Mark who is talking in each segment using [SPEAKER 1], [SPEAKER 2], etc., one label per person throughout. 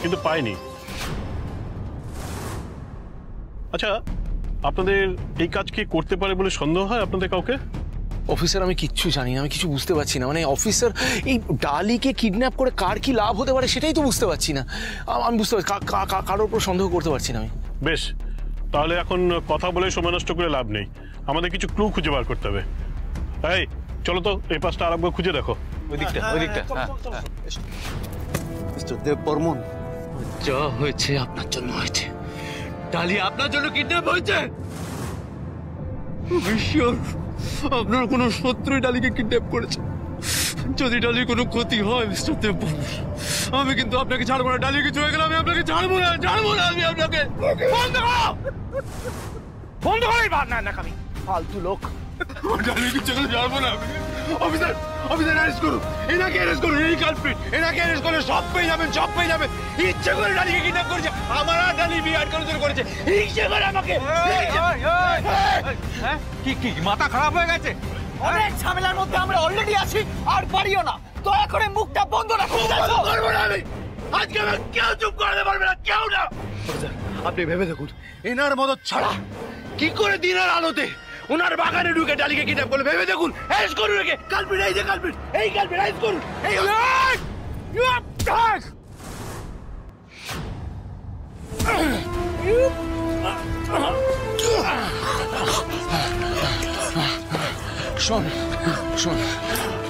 [SPEAKER 1] কিন্তু পাইনি। আচ্ছা, আপনাদের এই কাজ কি করতে পারে বলে সন্দেহ হয় আপনাদের কাউকে?
[SPEAKER 2] অফিসার আমি কিচ্ছু জানি না, আমি কিছু বুঝতে পারছি না। মানে অফিসার এই ডালিকে কিডন্যাপ করে কার কি লাভ হতে পারে সেটাই তো বুঝতে পারছি না। আমি বুঝতে পারছি কারোর উপর সন্দেহ করতে পারছি না আমি।
[SPEAKER 1] বেশ, তাহলে এখন কথা বলে সময় নষ্ট করে লাভ নেই, আমাদের কিছু ক্লু খুঁজে বার করতে হবে। এই চলো তো এই পাশটা আরেকবার খুঁজে দেখো।
[SPEAKER 3] ওই দিকটা।
[SPEAKER 4] মিস্টার দেব বর্মন,
[SPEAKER 2] যা হয়েছে আপনার জন্য হয়েছে। ডালি আপনার জন্য কিডন্যাপ হয়েছে। আপনার কোনো শত্রুই ডালিকে কিডন্যাপ করেছে। যদি ডালির কোনো ক্ষতি হয় মিস্টার দেব বর্মন, আমি কিন্তু আপনাকে ছাড়বো না। ডালি কিছু হয়ে গেলে আমি আপনাকে ছাড়বো না আমি আপনাকে। বন্ধ করো না কামি ফালতু লোক। ডালি কিছু হলে ছাড়বো না আমি। অফিসার অ্যারেস্ট করুন, এনাকে অ্যারেস্ট করুন। এই কালপ্রিট, এনাকে অ্যারেস্ট করলে সব পেয়ে যাবেন। ইচ্ছে করে ডালিকে কিডন্যাপ করেছে। আমার আর ডালি বিয়ে করেছে ইচ্ছে করে আমাকে।
[SPEAKER 3] কি মাথা খারাপ হয়ে গেছে?
[SPEAKER 5] অনেক ঝামেলার মধ্যে আমরা অলরেডি আছি, আর পারিও না। দয়া করে মুখটা বন্ধ রাখুন।
[SPEAKER 2] করবো না আমি। আজকে আমি কেউ চুপ করাতে পারবে না, কেউ না। আপনি ভেবে দেখুন, এনার মদত ছাড়া কি করে দিনের আলোতে ওনার বাগানে ঢুকে ডালিকে কিডন্যাপ করলে। ভেবে দেখুন, অ্যারেস্ট করুন একে। কালপ্রিট, এই যে কালপ্রিট, অ্যারেস্ট করুন। শোন,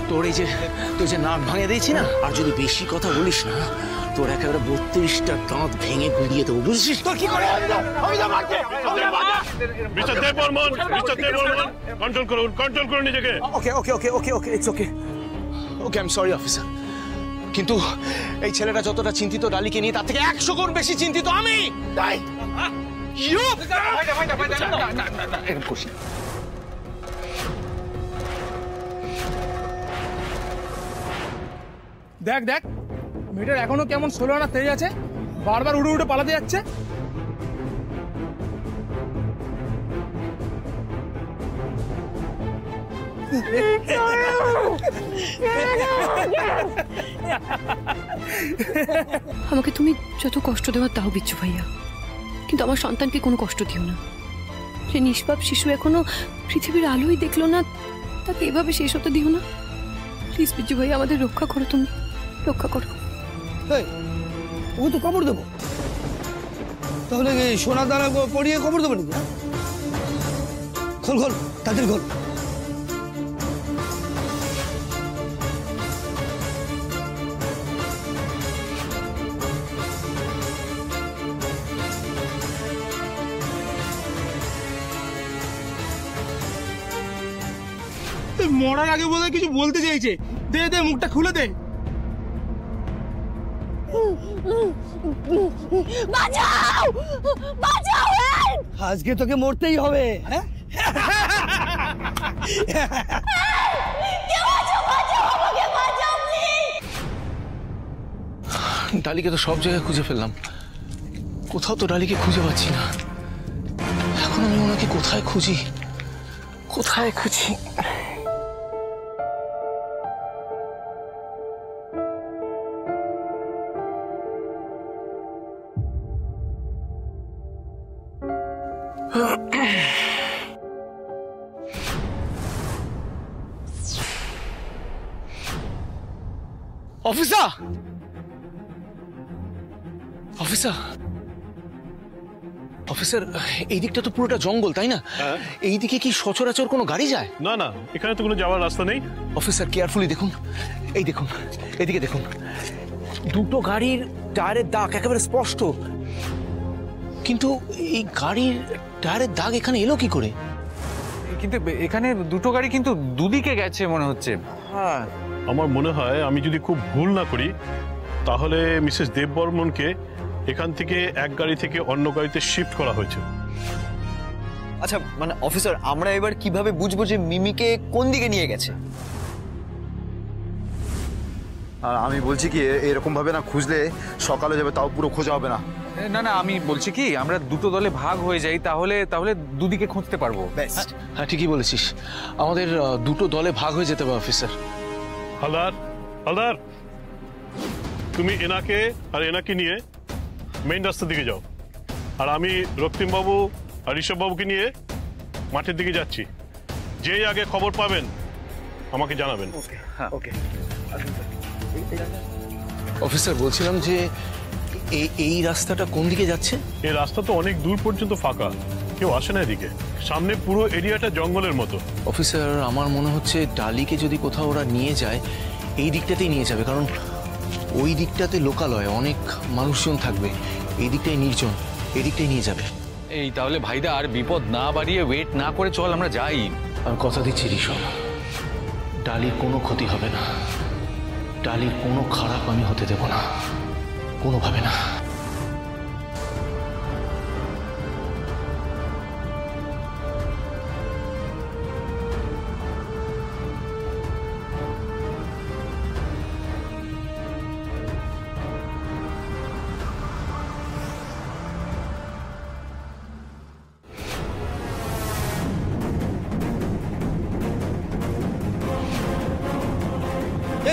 [SPEAKER 2] তোর যে নাক ভাঙে দিয়েছি না, আর যদি বেশি কথা বলিস না তোর একেবারে 32টা দাঁত ভেঙে গুড়িয়ে দেবো, বুঝছিস? তোর কি করে
[SPEAKER 1] মিস্টার দেব বর্মন, কন্ট্রোল করুন নিজেকে।
[SPEAKER 2] Okay, it's okay, I am sorry officer. কিন্তু এই ছেলেটা যতটা চিন্তিত ডালিকে নিয়ে, তার থেকে 100 গুণ বেশি চিন্তিত আমি। তাই
[SPEAKER 6] দেখ মেয়েটার এখনো কেমন 16 আনা তেজ আছে, বারবার উড়ে পালাতে যাচ্ছে।
[SPEAKER 7] আমাকে তুমি যত কষ্ট দেওয়ার তাও বিচ্ছু ভাইয়া, কিন্তু আমার সন্তানকে কোনো কষ্ট দিও না। সে নিষ্পাপ শিশু, এখনো পৃথিবীর আলোই দেখলো না, তাকে এভাবে শেষ হতে দিও না। প্লিজ বিচ্ছু ভাইয়া, আমাদের রক্ষা করো, তুমি রক্ষা করো।
[SPEAKER 5] ও তো খবর দেবো, তাহলে সোনা দানা পড়িয়ে খবর দেবো নাকি? খোল তাদের খোল।
[SPEAKER 6] মরার আগে বোধহয় কিছু বলতে চাইছে। দে মুখটা খুলে দে।
[SPEAKER 5] আজকে তোকে মরতেই হবে।
[SPEAKER 2] ডালিকে তো সব জায়গায় খুঁজে ফেললাম, কোথাও তো ডালিকে খুঁজে পাচ্ছি না। এখন আমি ওনাকে কোথায় খুঁজি? অফিসার, এই দিকটা তো পুরোটা জঙ্গল, তাই না? এই দিকে কি সচরাচর কোনো গাড়ি যায়?
[SPEAKER 1] না, এখানে তো কোনো যাওয়ার রাস্তা নেই।
[SPEAKER 2] অফিসার কেয়ারফুলি দেখুন, এই দেখুন, এদিকে দেখুন, দুটো গাড়ির টায়ারের দাগ একেবারে স্পষ্ট। কিন্তু এই গাড়ির টায়ারের দাগ এখানে এলো কি করে?
[SPEAKER 3] কিন্তু এখানে দুটো গাড়ি কিন্তু দুদিকে গেছে মনে হচ্ছে।
[SPEAKER 2] হ্যাঁ,
[SPEAKER 1] আমার মনে হয় আমি যদি খুব ভুল না করি, তাহলে মিসেস দেব বর্মনকে এখান থেকে এক গাড়ি থেকে অন্য গাড়িতে শিফট করা হয়েছে।
[SPEAKER 4] আচ্ছা মানে অফিসার, আমরা এবার কিভাবে বুঝবো যে মিমিকে কোন দিকে নিয়ে গেছে?
[SPEAKER 8] আর আমি বলছি কি, এরকম ভাবে না খুঁজলে সকালে যাবে, তাও পুরো খোঁজা হবে না।
[SPEAKER 3] না, আমি বলছি কি, আমরা দুটো দলে ভাগ হয়ে যাই, তাহলে দুদিকে খুঁজতে পারবো।
[SPEAKER 2] হ্যাঁ ঠিকই বলেছিস, আমাদের দুটো দলে ভাগ হয়ে যেতে হবে অফিসার।
[SPEAKER 1] হালদার, তুমি এনাকে আর এনাকে নিয়ে মেইন রাস্তার দিকে যাও, আর আমি রক্তিমবাবু আর ঋষভবাবুকে নিয়ে মাঠের দিকে যাচ্ছি। যেই আগে খবর পাবেন আমাকে জানাবেন।
[SPEAKER 5] ওকে।
[SPEAKER 9] অফিসার, বলছিলাম যে এই রাস্তাটা কোন দিকে যাচ্ছে?
[SPEAKER 1] এই রাস্তা তো অনেক দূর পর্যন্ত ফাঁকা, কেউ আসে না এদিকে। সামনে পুরো এরিয়াটা জঙ্গলের মতো।
[SPEAKER 9] অফিসার, আমার মনে হচ্ছে ডালিকে যদি কোথাও ওরা নিয়ে যায় এই দিকটাতেই নিয়ে যাবে, কারণ ওই দিকটাতে লোকালয়, অনেক মানুষজন থাকবে। এই দিকটাই নির্জন, এই দিকটাই নিয়ে যাবে।
[SPEAKER 3] এই তাহলে ভাইদা আর বিপদ না বাড়িয়ে ওয়েট না করে চল আমরা যাই।
[SPEAKER 9] আমি কথা দিচ্ছি ঋষভ, ডালির কোনো ক্ষতি হবে না, ডালির কোনো খারাপ আমি হতে দেব না, কোনোভাবে না।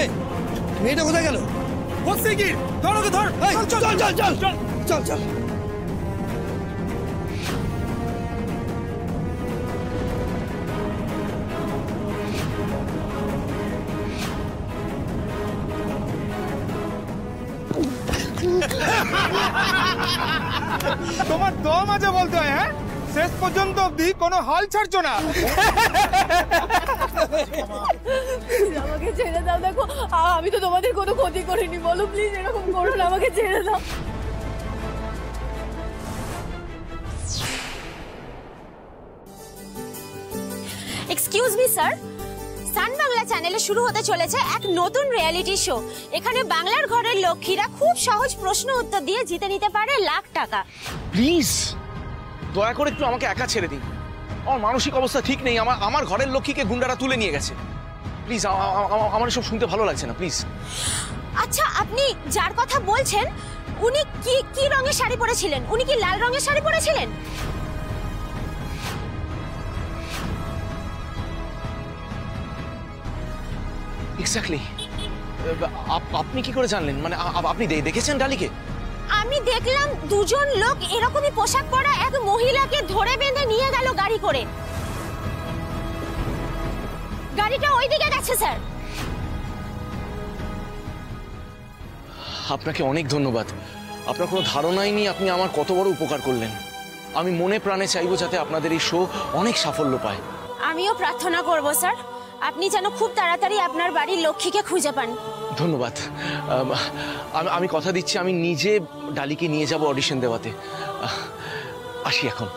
[SPEAKER 5] এই মেয়েটা কোথায় গেল?
[SPEAKER 6] হচ্ছে কি? ধর ওকে ধর।
[SPEAKER 5] এই, চল চল চল চল চল চল।
[SPEAKER 6] তোমার দম আছে বলতে হয়, হ্যাঁ? শেষ পর্যন্ত অবধি কোনো হাল ছাড়ছো না।
[SPEAKER 7] আমাকে ছেড়ে দাও, দেখো আমি তো তোমাদের কোনো ক্ষতি করিনি, বলো প্লিজ এরকম করো না, আমাকে ছেড়ে দাও।
[SPEAKER 10] এক্সকিউজ মি স্যার, সান বাংলা চ্যানেলে শুরু হতে চলেছে এক নতুন রিয়েলিটি শো। এখানে বাংলার ঘরের লক্ষ্মীরা খুব সহজ প্রশ্ন উত্তর দিয়ে জিতে নিতে পারে লাখ টাকা।
[SPEAKER 9] প্লিজ দয়া করে একটু আমাকে একা ছেড়ে দিন, আমার মানসিক অবস্থা ঠিক নেই। আমার ঘরের লক্ষ্মীকে গুন্ডারা তুলে নিয়ে গেছে। প্লিজ, আমার এসব শুনতে ভালো লাগছে না, প্লিজ।
[SPEAKER 10] আচ্ছা, আপনি যার কথা বলছেন উনি কি রঙের শাড়ি পরেছিলেন? উনি কি লাল রঙের শাড়ি পরেছিলেন?
[SPEAKER 9] এক্স্যাক্টলি। আপনি কি করে জানলেন? মানে আপনি দেখেছেন ডালিকে?
[SPEAKER 10] আমি দেখলাম দুজন লোক এরকমই পোশাক পরা এক মহিলাকে ধরে বেঁধে নিয়ে গেল গাড়ি করে। গাড়িটা ওইদিকে গেছে স্যার।
[SPEAKER 9] আপনাকে অনেক ধন্যবাদ। আপনার কোনো ধারণাই নেই আপনি আমার কত বড় উপকার করলেন। আমি মনে প্রাণে চাইবো যাতে আপনাদের এই শো অনেক সাফল্য পায়।
[SPEAKER 10] আমিও প্রার্থনা করব স্যার, আপনি যেন খুব তাড়াতাড়ি আপনার বাড়ির লক্ষ্মীকে খুঁজে পান।
[SPEAKER 9] ধন্যবাদ। আমি কথা দিচ্ছি আমি নিজে ডালিকে নিয়ে যাব অডিশন দেওয়াতে। আসি এখন।